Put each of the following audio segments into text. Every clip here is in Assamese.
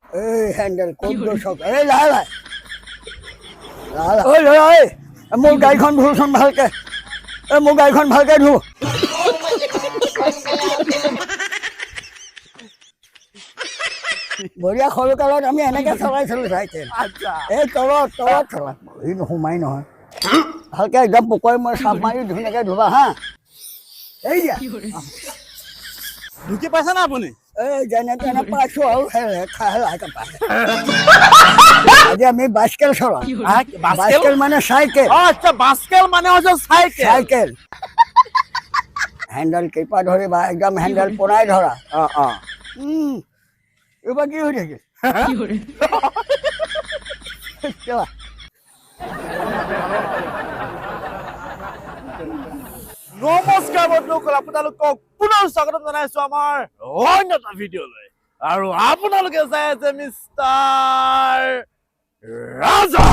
এই হেণ্ডেল ক'ত গৈছ এই লাহে লাহে ঐ ল'ৰা ঐ মোৰ গাড়ীখন ধুচোন ভালকে মোৰ গাড়ীখন ভালকে ধু বঢ়িয়া সৰু কালত আমি এনেকে চলাইছিলোঁ চাইকেল এই তলত তলত চলা ভৰি নোসোমাই নহয় ভালকে একদম পকৰি মই চাপ মাৰি ধুনীয়াকে ধুবা হা এই দিয়া ঢুকি পাইছে না আপুনি এই যেনে তেনে পাইছোঁ আৰু আজি আমি বাইস্কেল চলাম বাইস্কেল মানে চাইকেল আচ্ছা বাস্কেল মানে হচ্ছে সাইকেল চাইকেল হেণ্ডেল কেইপা ধৰিবা একদম হেণ্ডেল পৰাই ধৰা এইবাৰ কি হৈ থাকিল নমস্কাৰ বন্ধুসকল আপোনালোকক পুনৰ স্বাগতম জনাইছো আমাৰ অন্য এটা ভিডিঅ'লৈ আৰু আপোনালোকে চাই আছে মিষ্টাৰ ৰাজা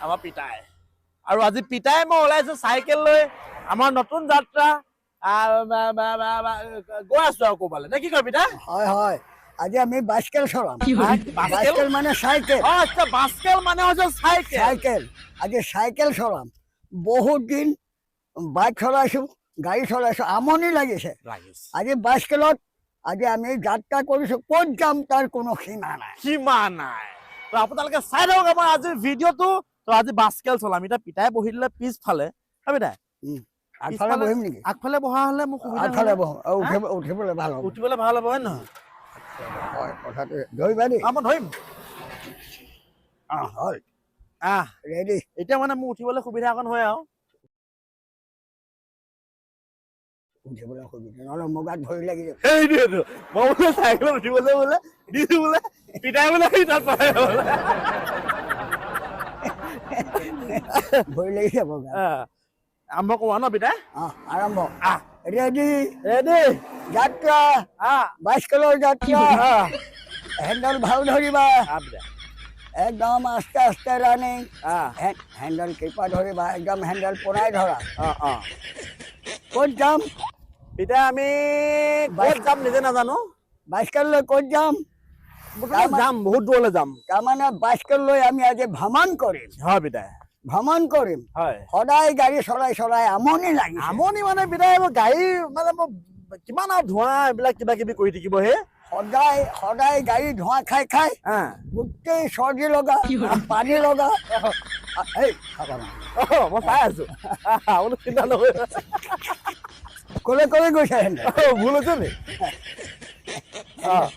আমাৰ পিতাই আৰু আজি পিতাই মই ওলাইছো চাইকেল লৈ আমাৰ নতুন যাত্ৰা গৈ আছো আৰু ক'বালে নে কি কয় পিতা হয় হয় আজি আমি বাইস্কেল চলাম বাইস্কেল মানে চাইকেল আচ্ছা বাস্কেল মানে হচ্ছে সাইকেল চাইকেল আজি চাইকেল চলাম বহুত দিন বাইক চলাইছোঁ গাড়ী চলাইছোঁ আমনি লাগিছে আজি বাইস্কেলত আজি আমি যাত্ৰা কৰিছোঁ ক'ত যাম তাৰ কোনো সীমা নাই সীমা নাই তো আপোনালোকে চাই থাকক আমাৰ আজিৰ ভিডিঅ'টো তো আজি বাস্কেল চলাম এতিয়া পিতাই বহি দিলে পিছফালে পিতাই আগফালে বহিম নেকি আগফালে বহা হলে মোক সুবিধা আগফালে বহোঁ উঠিবলৈ ভাল হ'ব উঠিবলৈ ভাল হ'ব হয় নহয় হয় কথাটো ধৰিবা দেই মই ধৰিম হয় ৰেডি এতিয়া মানে মোৰ উঠিবলৈ সুবিধা অকণ হয় আৰু উঠিবলৈ সুবিধা নহ'লে মোৰ গাত ভৰি লাগি যাব সেইটোৱেতো মই বোলে চাইকেলত উঠিবলৈ বোলে দিছো বোলে পিতাই বোলে তাত পাই ভৰি লাগি যাব গাত আৰম্ভ কৰোঁ ন পিতাই আৰম্ভ ৰেডি ৰেডি যাত্ৰা বাইস্কেলৰ যাত্ৰা হেণ্ডেল ভাল ধৰিবা একদম আস্তে আস্তে ৰানিং হেণ্ডেল কেইপা ধৰিবা একদম হেণ্ডেল পৰাই ধৰা ক'ত যাম পিতাই আমি ক'ত যাম নিজে নাজানো বাইস্কেল লৈ ক'ত যাম যাম বহুত দূৰলৈ যাম তাৰমানে বাইস্কেল লৈ আমি আজি ভ্ৰমণ কৰিম হয় পিতাই ভ্ৰমণ কৰিম হয় সদায় গাড়ী চলাই চলাই আমনি লাগে আমনি মানে পিতাই গাড়ী মানে কিমান আৰু ধোঁৱা এইবিলাক কিবা কিবি কৰি থাকিব হে সদায় সদায় গাড়ী ধোঁৱা খাই খাই গোটেই চৰ্দি লগা পানী লগা এই মই চাই আছো আপুনি চিন্তা নকৰিব ক'লে ক'লে গৈছে হেণ্ডেল ভুল হৈছে নি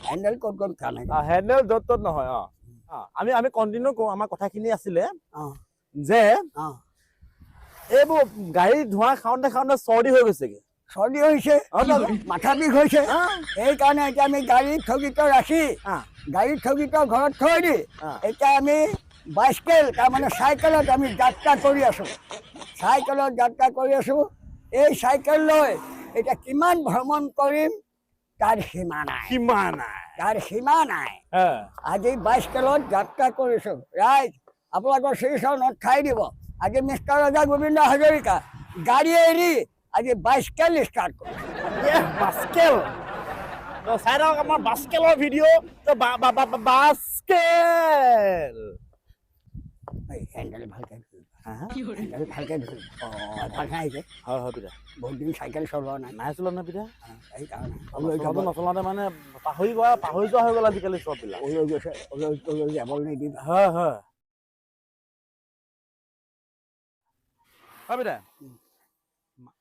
হেণ্ডেল ক'ত ক'ত খোৱা নাই হেণ্ডেল য'ত ত'ত নহয় আমি আমি কণ্টিনিউ কৰোঁ আমাৰ কথাখিনি আছিলে যে এইবোৰ গাড়ী ধোঁৱা খাওঁতে খাওঁতে চৰ্দি হৈ গৈছেগে চৰ্দি হৈছে মাথা বিষ হৈছে সেইকাৰণে এতিয়া আমি গাড়ীত স্থগিত ৰাখি গাড়ীত স্থগিত ঘৰত থৈ দি এতিয়া আমি বাইস্কেল তাৰমানে চাইকেলত আমি যাত্ৰা কৰি আছোঁ চাইকেলত যাত্ৰা কৰি আছোঁ এই চাইকেল লৈ এতিয়া কিমান ভ্ৰমণ কৰিম তাৰ সীমা নাই সীমা নাই তাৰ সীমা নাই আজি বাইস্কেলত যাত্ৰা কৰিছোঁ ৰাইট আপোনালোকৰ শ্ৰীচৰণত ঠাই দিব আজি মিষ্টাৰ ৰাজা গোবিন্দ হাজৰিকা গাড়ী এৰি আজি বাইস্কেল ষ্টাৰ্ট কৰিছোঁ বাস্কেল চাই থাকক আমাৰ বাস্কেলৰ ভিডিঅ' বাস্কেল হেণ্ডেল ভালকে হেণ্ডেল ভালকে ধৰিম ভালকে আহিছে হয় হয় পিতা বহুত দিন চাইকেল চলোৱা নাই নাই চলোৱা নাই পিতা সেইকাৰণে নচলাওঁতে মানে পাহৰি যোৱা হৈ গ'ল আজিকালি চববিলাক ওলাই গৈছে যাবলৈ নিদিবা হয় হয় হয় পিতা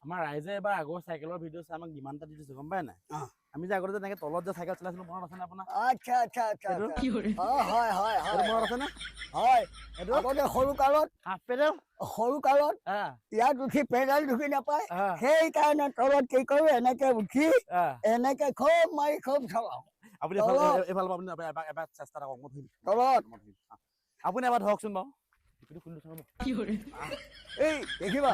আমাৰ ৰাইজে এবাৰ আগৰ চাইকেলৰ ভিডিঅ' চাই আমাক ডিমাণ্ড এটা দি দিছে গম পায় নাই আমি যে আগতে যে এনেকে তলত যে চাইকেল চলাইছিলো মনত আছে নে আপোনাৰ আচ্ছা আচ্ছা আচ্ছা হয় হয় মনত আছে নে হয় আগতে সৰু কালত হাফ পেডেল সৰু কালত ইয়াত উঠি পেডেল ঢুকি নাপায় সেইকাৰণে তলত কি কৰোঁ এনেকে উঠি এনেকে খুব মাৰি খুব চলাওঁ আপুনি এইফালে আপুনি এবাৰ চেষ্টা এটা কৰক তলত আপুনি এবাৰ ধৰকচোন বাৰু এই দেখিবা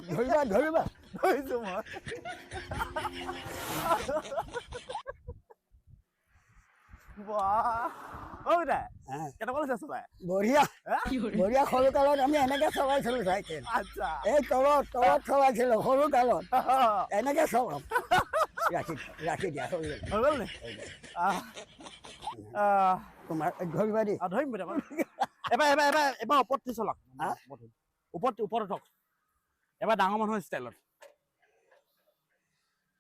ধৰিবা ধৰিবা ধৰিছো মই বাহ ঐ দা হা, কেনেকুৱা লাগিছে চলাই বঢ়িয়া হা? বঢ়িয়া সৰু কালত আমি এনেকে চলাইছিলো চাইকেল আচ্ছা এই তলত চলাইছিলো সৰু কালত এনেকে চলাম ৰাখি দিয়া হৈ গ'ল হৈ গ'ল নি আহ, আহ, তোমাৰ ধৰিবা দেই ধৰিম এবাৰ ওপৰত চলাওক হা? ওপৰত উঠক এবাৰ ডাঙৰ মানুহৰ ষ্টাইলত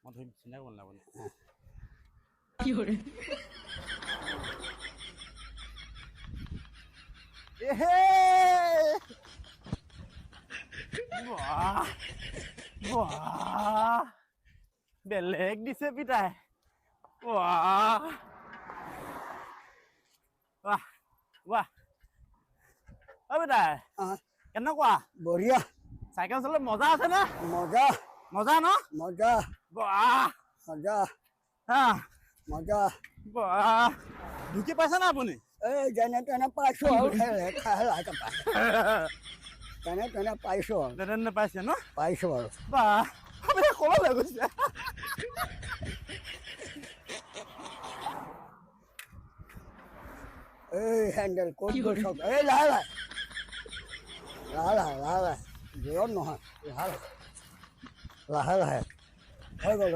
মই ধৰিম চিন্তা কৰিব নালাগে বাহ বাহ বেলেগ দিছে পিতাই বাহ বাহ বাহ ঐ পিতাই আহ, কেনেকুৱা বঢ়িয়া চাইকেল চলালে মজা আছে নে মজা মজা ন মজা বাহ মজা হা মজা বাহ ঢুকি পাইছে না আপুনি এই যেনে তেনে পাইছো আৰু তেনে তেনে পাইছো আৰু তেনে পাইছে ন পাইছো আৰু বাহ আপুনি কলৈ গৈছে এই হেণ্ডেল ক'ত গৈছ এই লাহে লাহে জোৰত নহয় লাহে লাহে হৈ গ'ল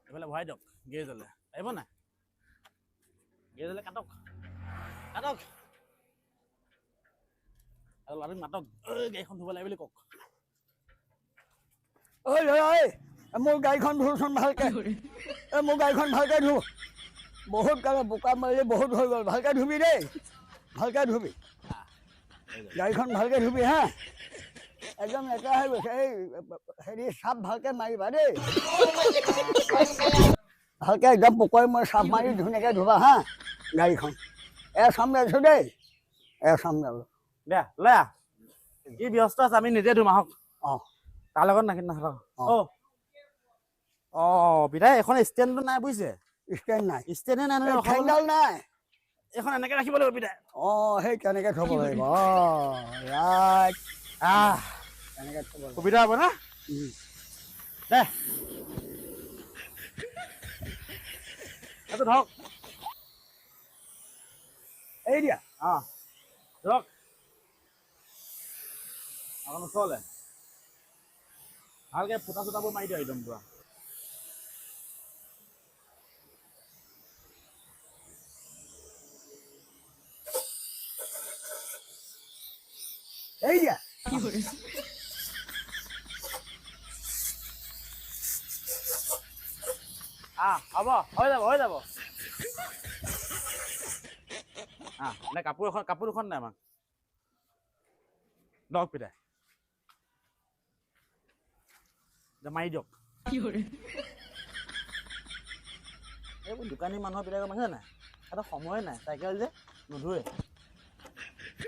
এইফালে ভৰাই দিয়ক গেৰেজলৈ আহিব নাই গেৰেজলৈ কাটক আৰু ল'ৰাটোক মাতক গাড়ীখন ধুব লাগে বুলি কওক ঐ ল'ৰা ঐ মোৰ গাড়ীখন ধুচোন ভালকে মোৰ গাড়ীখন ভালকে ধু বহুত কালে বোকা মাৰিলে বহুত হৈ গ'ল ভালকে ধুবি দেই ভালকে ধুবি গাড়ীখন ভালকে ধুবি হা একদম লেতেৰা হৈ গৈছে এই হেৰি চাপ ভালকে মাৰিবা দেই ভালকে একদম পকৰি মই চাপ মাৰি ধুনীয়াকে ধুবা হা গাড়ীখন চামৰাইছোঁ দেই চামৰালো দে লৈ আহ কি ব্যস্ত আছে আমি নিজে ধুম আহক অঁ তাৰ লগত নাথাকক পিতাই এখন ষ্টেণ্ডটো নাই বুজিছে ষ্টেণ্ড নাই ষ্টেণ্ডে নাই নহয় হেণ্ডেল নাই এইখন এনেকে ৰাখিব লাগিব পিতাই সেই তেনেকে থ'ব লাগিব ৰাইট তেনেকে থ'ব লাগিব সুবিধা হ'ব না দে এইটো ধৰক এই দিয়া ধৰক অকণ ওচৰলে ভালকে ফুটা চুটাবোৰ মাৰি দিয়ক একদম পুৰা এই দিয়া হ'ব হৈ যাব এনে কাপোৰ দুখন নাই আমাক দক পিতাই মাৰি দিয়ক এইবোৰ দোকানী মানুহৰ পিতাই গম পাইছে নাই এটা সময়ে নাই চাইকেল যে নুধুৱে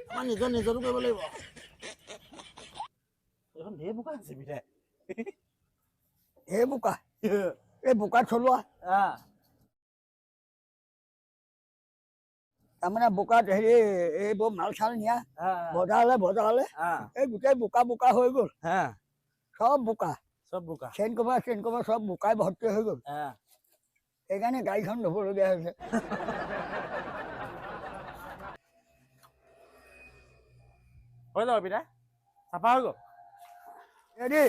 আমাৰ নিজৰটো কৰিব লাগিব এইখন ঢেৰ বোকা আছে পিতাই এই বোকা এই বোকা চলোৱা তাৰমানে বোকাত হেৰি এইবোৰ মাল চাল নিয়া বজাৰলে এই গোটেই বোকা হৈ গ'ল চব বোকা চেন কভাৰ চব বোকাই ভৰ্তি হৈ গ'ল সেইকাৰণে গাড়ীখন ধুবলগীয়া হৈছে হৈ যাব পিতাই চাফা হৈ গ'ল ৰেডি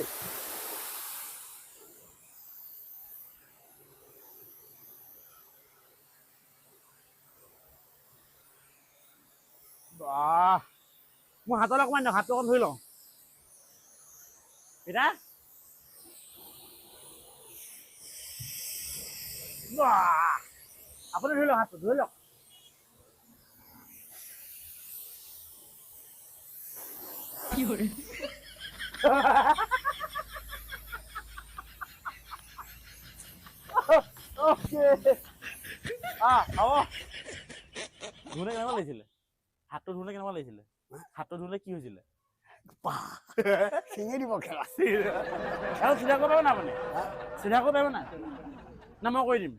মোৰ হাতলৈ অকণমান দিয়ক হাতটো অকণ ধুই লওঁ পিতাই আপুনি ধুই লওক হাতটো ধুই লওক হ'ব ধুলে কেনেকুৱা লাগিছিলে হাতটো ধুলে কেনেকুৱা লাগিছিলে হাতটো ধুলে কি হৈছিলে চিঙি দিব খেলা আৰু চিধা কৰিব পাৰিব না আপুনি চিধা কৰিব পাৰিব না মই কৰি দিম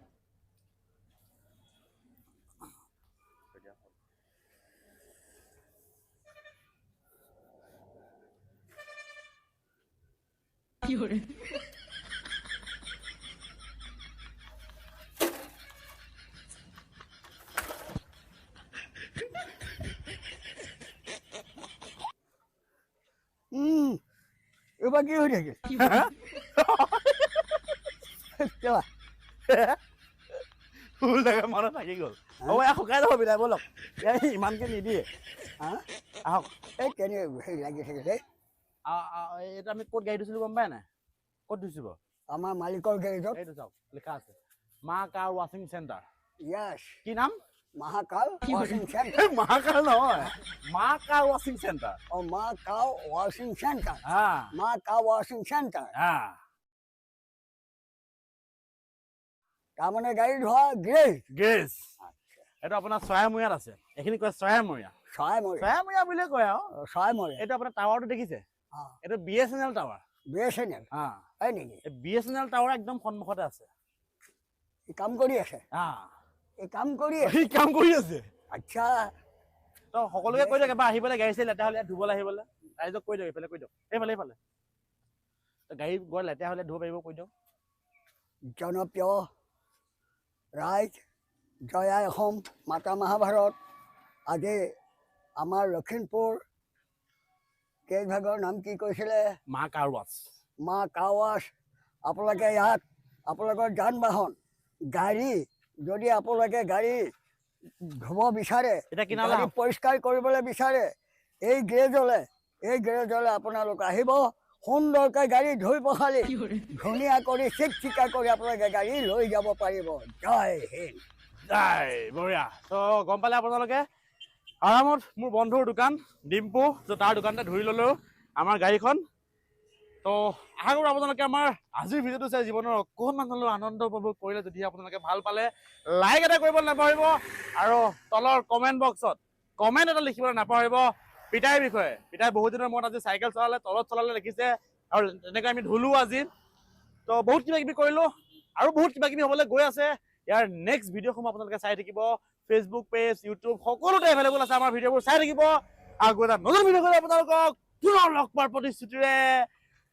এইবাৰ কি হৈ থাকিল কিয়? ফুল থাকে মনত থাকি গ'ল হ'ব এয়া শুকাই যাব বিদায় ব'লক ইমানকে নিদিয়ে হা আহক এই কেনে হেৰি লাগি থাকে দেই এইটো আমি ক'ত গাড়ী ধুইছিলোঁ গম পাই নাই ক'ত ধুইছিব আমাৰ মালিকৰ গেৰেজত এইটো চাওক লিখা আছে মা কাৰ ৱাশ্বিং চেণ্টাৰ য়েছ কি নাম মহাকাল ৱাশ্বিং চেণ্টাৰ মহাকাল নহয় মা কাৰ ৱাশ্বিং চেণ্টাৰ মা কাউ ৱাশ্বিং চেণ্টাৰ হা মা কাউ ৱাশ্বিং চেণ্টাৰ হা তাৰমানে গাড়ী ধোৱা গ্ৰেজ গেছ এইটো আপোনাৰ চৰাইমৰীয়াত আছে এইখিনি কয় চৰাইমৰীয়া চৰাইমৰি চৰাইমৰীয়া বুলিয়ে কয় আৰু চৰাইমৰি এইটো আপোনাৰ টাৱাৰটো দেখিছে এইটো BSNL টাৱাৰ BSNL হা হয় নেকি এই BSNL টাৱাৰ একদম সন্মুখতে আছে এই কাম কৰি আছে হা এই কাম কৰি আছে সি কাম কৰি আছে আচ্ছা তো সকলোকে কৈ দিয়ক এবাৰ আহি পেলাই গাড়ী চাড়ী লেতেৰা হ'লে ইয়াত ধুবলৈ আহিবলৈ ৰাইজক কৈ দিয়ক এইফালে কৈ দিয়ক এইফালে তো গাড়ী গৈ লেতেৰা হ'লে ধুব পাৰিব কৈ দিয়ক জনপ্ৰিয় ৰাইজ জয় আই অসম মাতা মহাভাৰত আজি আমাৰ লখিমপুৰ কেইভাগৰ নাম কি কৈছিলে মা কাৰ ৱাছ মা কাৱাছ আপোনালোকে ইয়াত আপোনালোকৰ যান বাহন গাড়ী যদি আপোনালোকে গাড়ী ধুব বিচাৰে এতিয়া কিনালে গাড়ী পৰিষ্কাৰ কৰিবলৈ বিচাৰে এই গ্ৰেজলৈ আপোনালোক আহিব সুন্দৰকৈ গাড়ী ধুই পখালি ধুনীয়া কৰি চিকচিকা কৰি আপোনালোকে গাড়ী লৈ যাব পাৰিব জয় হিন্দ যাই বঢ়িয়া তো গম পালে আপোনালোকে আৰামত মোৰ বন্ধুৰ দোকান ডিম্পু তো তাৰ দোকানতে ধৰি ল'লোঁ আমাৰ গাড়ীখন তো আশা কৰোঁ আপোনালোকে আমাৰ আজিৰ ভিডিঅ'টো চাই জীৱনৰ অকণমান হ'লেও আনন্দ উপভোগ কৰিলে যদি আপোনালোকে ভাল পালে লাইক এটা কৰিবলৈ নাপাহৰিব আৰু তলৰ কমেণ্ট বক্সত কমেণ্ট এটা লিখিবলৈ নাপাহৰিব পিতাইৰ বিষয়ে পিতাই বহুত দিনৰ মূৰত আজি চাইকেল চলালে তলত চলালে দেখিছে আৰু তেনেকৈ আমি ধুলোঁ আজি তো বহুত কিবা কিবি কৰিলোঁ আৰু বহুত কিবা কিবি হ'বলৈ গৈ আছে ইয়াৰ নেক্সট ভিডিঅ'সমূহ আপোনালোকে চাই থাকিব ফেচবুক পেজ ইউটিউব সকলোতে এভেইলেবল আছে আমাৰ ভিডিঅ'বোৰ চাই থাকিব আকৌ এটা নতুন ভিডিঅ' কৰি আপোনালোকক পুনৰ লগ পোৱাৰ প্ৰতিশ্ৰুতিৰে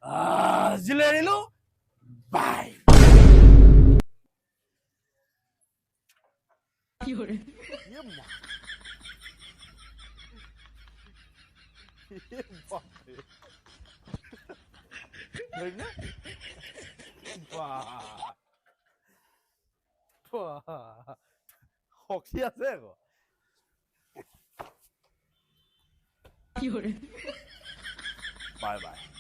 আজিলৈ এৰিলোঁ বাই শক্তি আছে আকৌ বাই বাই